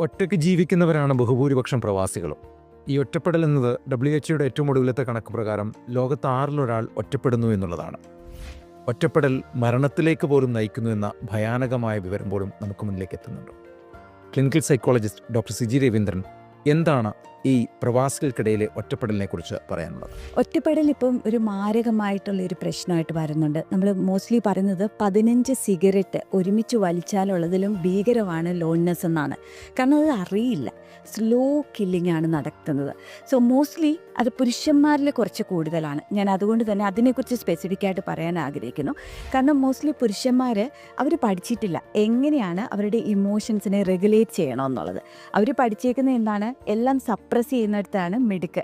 ഒറ്റയ്ക്ക് ജീവിക്കുന്നവരാണ് ബഹുഭൂരിപക്ഷം പ്രവാസികളും. ഈ ഒറ്റപ്പെടൽ എന്നത് WHO ഏറ്റവും ഒടുവിലത്തെ കണക്ക് പ്രകാരം ലോകത്ത് 6 ഒറ്റപ്പെടുന്നു എന്നുള്ളതാണ്. ഒറ്റപ്പെടൽ മരണത്തിലേക്ക് പോലും നയിക്കുന്നു എന്ന ഭയാനകമായ വിവരം പോലും നമുക്ക് മുന്നിലേക്ക് എത്തുന്നുണ്ട്. Clinical psychologist doctor Siji Raveendran എന്താണ് ഈ പ്രവാസികൾക്കിടയിലെ ഒറ്റപ്പെടലിനെ കുറിച്ച് പറയാനുള്ളത്? ഒറ്റപ്പെടൽ ഇപ്പം ഒരു മാരകമായിട്ടുള്ളൊരു പ്രശ്നമായിട്ട് വരുന്നുണ്ട്. നമ്മൾ മോസ്റ്റ്ലി പറയുന്നത് 15 സിഗരറ്റ് ഒരുമിച്ച് വലിച്ചാലുള്ളതിലും ഭീകരമാണ് ലോൺനെസ് എന്നാണ്. കാരണം അത് അറിയില്ല, സ്ലോ കില്ലിംഗ് ആണ് നടത്തുന്നത്. സോ മോസ്റ്റ്ലി അത് പുരുഷന്മാരിൽ കുറച്ച് കൂടുതലാണ്. ഞാൻ അതുകൊണ്ട് തന്നെ അതിനെക്കുറിച്ച് സ്പെസിഫിക് ആയിട്ട് പറയാൻ ആഗ്രഹിക്കുന്നു. കാരണം മോസ്റ്റ്ലി പുരുഷന്മാർ അവർ പഠിച്ചിട്ടില്ല എങ്ങനെയാണ് അവരുടെ ഇമോഷൻസിനെ റെഗുലേറ്റ് ചെയ്യണമെന്നുള്ളത്. അവർ പഠിച്ചേക്കുന്നത് എന്താണ്, എല്ലാം സപ്രസ് ചെയ്യുന്നിടത്താണ് മിടുക്ക്,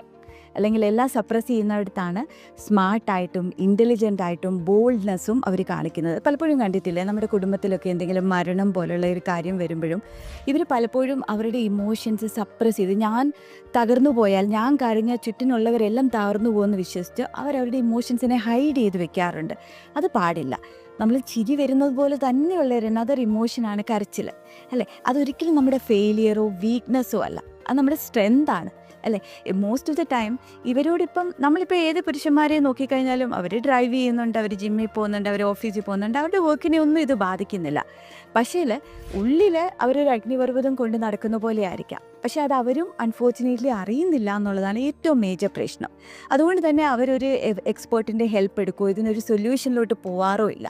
അല്ലെങ്കിൽ എല്ലാം സപ്രസ് ചെയ്യുന്നിടത്താണ് സ്മാർട്ടായിട്ടും ഇൻ്റലിജൻ്റ് ആയിട്ടും ബോൾഡ്നെസ്സും അവർ കാണിക്കുന്നത്. പലപ്പോഴും കണ്ടിട്ടില്ലേ, നമ്മുടെ കുടുംബത്തിലൊക്കെ എന്തെങ്കിലും മരണം പോലുള്ള ഒരു കാര്യം വരുമ്പോഴും ഇവർ പലപ്പോഴും അവരുടെ ഇമോഷൻസ് സപ്രസ് ചെയ്ത്, ഞാൻ തകർന്നു പോയാൽ, ഞാൻ കരഞ്ഞാൽ ചുറ്റിനുള്ളവരെല്ലാം തകർന്നു പോകുമെന്ന് വിശ്വസിച്ച് അവരവരുടെ ഇമോഷൻസിനെ ഹൈഡ് ചെയ്ത് വെക്കാറുണ്ട്. അത് പാടില്ല. നമ്മൾ ചിരി വരുന്നത് പോലെ തന്നെയുള്ള ഒരു അനദർ ഇമോഷനാണ് കരച്ചിൽ, അല്ലേ? അതൊരിക്കലും നമ്മുടെ ഫെയിലിയറോ വീക്ക്നെസ്സോ അല്ല, അത് നമ്മുടെ സ്ട്രെങ്താണ്, അല്ലേ? മോസ്റ്റ് ഓഫ് ദ ടൈം ഇവരോടിപ്പം നമ്മളിപ്പോൾ ഏത് പുരുഷന്മാരെ നോക്കിക്കഴിഞ്ഞാലും അവർ ഡ്രൈവ് ചെയ്യുന്നുണ്ട്, അവർ ജിമ്മിൽ പോകുന്നുണ്ട്, അവർ ഓഫീസിൽ പോകുന്നുണ്ട്, അവരുടെ വർക്കിനെ ഒന്നും ഇത് ബാധിക്കുന്നില്ല. പക്ഷേ ഉള്ളിൽ അവരൊരു അഗ്നിപർവ്വതം കൊണ്ട് നടക്കുന്ന പോലെ ആയിരിക്കാം. പക്ഷേ അത് അവരും അൺഫോർച്ചുനേറ്റ്ലി അറിയുന്നില്ല എന്നുള്ളതാണ് ഏറ്റവും മേജർ പ്രശ്നം. അതുകൊണ്ട് തന്നെ അവരൊരു എക്സ്പേർട്ടിൻ്റെ ഹെൽപ്പ് എടുക്കുകയോ ഇതിനൊരു സൊല്യൂഷനിലോട്ട് പോവാറോ ഇല്ല.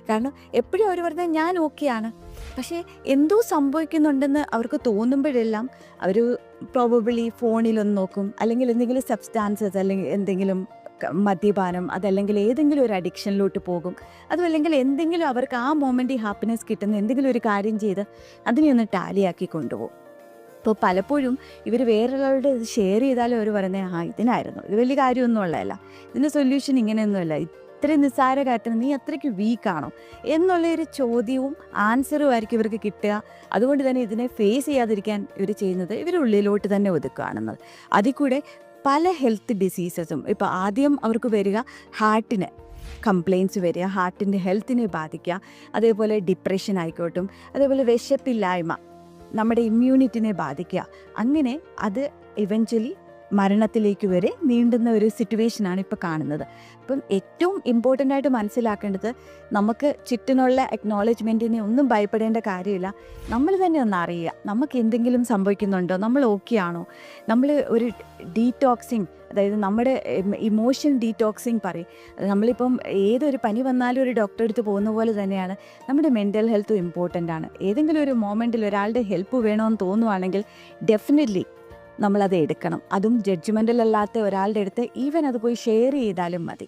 കാരണം എപ്പോഴും അവർ പറഞ്ഞാൽ ഞാൻ ഓക്കെയാണ്, പക്ഷേ എന്തോ സംഭവിക്കുന്നുണ്ടെന്ന് അവർക്ക് തോന്നുമ്പോഴെല്ലാം അവർ പ്രോബബിളി ഫോണിലൊന്ന് നോക്കും, അല്ലെങ്കിൽ എന്തെങ്കിലും സബ്സ്റ്റാൻസസ്, അല്ലെങ്കിൽ എന്തെങ്കിലും മദ്യപാനം, അതല്ലെങ്കിൽ ഏതെങ്കിലും ഒരു അഡിക്ഷനിലോട്ട് പോകും. അതുമല്ലെങ്കിൽ എന്തെങ്കിലും അവർക്ക് ആ മൊമെൻ്റ് ഹാപ്പിനെസ് കിട്ടുന്ന എന്തെങ്കിലും ഒരു കാര്യം ചെയ്ത് അതിനെ ഒന്ന് ടാലിയാക്കി കൊണ്ടുപോകും. ഇപ്പോൾ പലപ്പോഴും ഇവർ വേറൊരാളുടെ ഇത് ഷെയർ ചെയ്താലും അവർ പറയുന്നത് ഇതിനായിരുന്നു, ഇത് വലിയ കാര്യമൊന്നും ഉള്ളതല്ല, ഇതിൻ്റെ സൊല്യൂഷൻ ഇങ്ങനെയൊന്നുമല്ല, ഇത്രയും നിസ്സാര കാര്യത്തിന് നീ അത്രയ്ക്ക് വീക്കാണോ എന്നുള്ളൊരു ചോദ്യവും ആൻസറും ആയിരിക്കും ഇവർക്ക് കിട്ടുക. അതുകൊണ്ട് തന്നെ ഇതിനെ ഫേസ് ചെയ്യാതിരിക്കാൻ ഇവർ ചെയ്യുന്നത് ഇവരുള്ളിലോട്ട് തന്നെ ഒതുക്കുകയാണെന്നത്. അതിൽ കൂടെ പല ഹെൽത്ത് ഡിസീസസും ഇപ്പോൾ ആദ്യം അവർക്ക് വരിക ഹാർട്ടിന് കംപ്ലയിൻസ് വരിക, ഹാർട്ടിൻ്റെ ഹെൽത്തിനെ ബാധിക്കുക. അതേപോലെ ഡിപ്രഷൻ ആയിക്കോട്ടും, അതേപോലെ വിശപ്പില്ലായ്മ നമ്മുടെ ഇമ്മ്യൂണിറ്റിനെ ബാധിക്കുക. അങ്ങനെ അത് ഇവഞ്ച്വലി മരണത്തിലേക്ക് വരെ നീണ്ടുന്ന ഒരു സിറ്റുവേഷനാണ് ഇപ്പോൾ കാണുന്നത്. അപ്പം ഏറ്റവും ഇമ്പോർട്ടൻ്റ് ആയിട്ട് മനസ്സിലാക്കേണ്ടത്, നമുക്ക് ചുറ്റിനുള്ള അക്നോളജ്മെൻറ്റിനെ ഒന്നും ഭയപ്പെടേണ്ട കാര്യമില്ല. നമ്മൾ തന്നെ ഒന്ന് അറിയുക, നമുക്ക് എന്തെങ്കിലും സംഭവിക്കുന്നുണ്ടോ, നമ്മൾ ഓക്കെ ആണോ. നമ്മൾ ഒരു ഡീറ്റോക്സിങ്, അതായത് നമ്മുടെ ഇമോഷൻ ഡീറ്റോക്സിങ് പറയും. നമ്മളിപ്പം ഏതൊരു പനി വന്നാലും ഒരു ഡോക്ടറെ അടുത്ത് പോകുന്ന പോലെ തന്നെയാണ് നമ്മുടെ മെൻ്റൽ ഹെൽത്തും ഇമ്പോർട്ടൻ്റ് ആണ്. ഏതെങ്കിലും ഒരു മൊമെൻറ്റിൽ ഒരാളുടെ ഹെൽപ്പ് വേണമെന്ന് തോന്നുവാണെങ്കിൽ ഡെഫിനറ്റ്ലി നമ്മളത് എടുക്കണം. അതും ജഡ്ജ്മെൻ്റൽ അല്ലാത്ത ഒരാളുടെ അടുത്ത് ഈവൻ അത് പോയി ഷെയർ ചെയ്താലും മതി.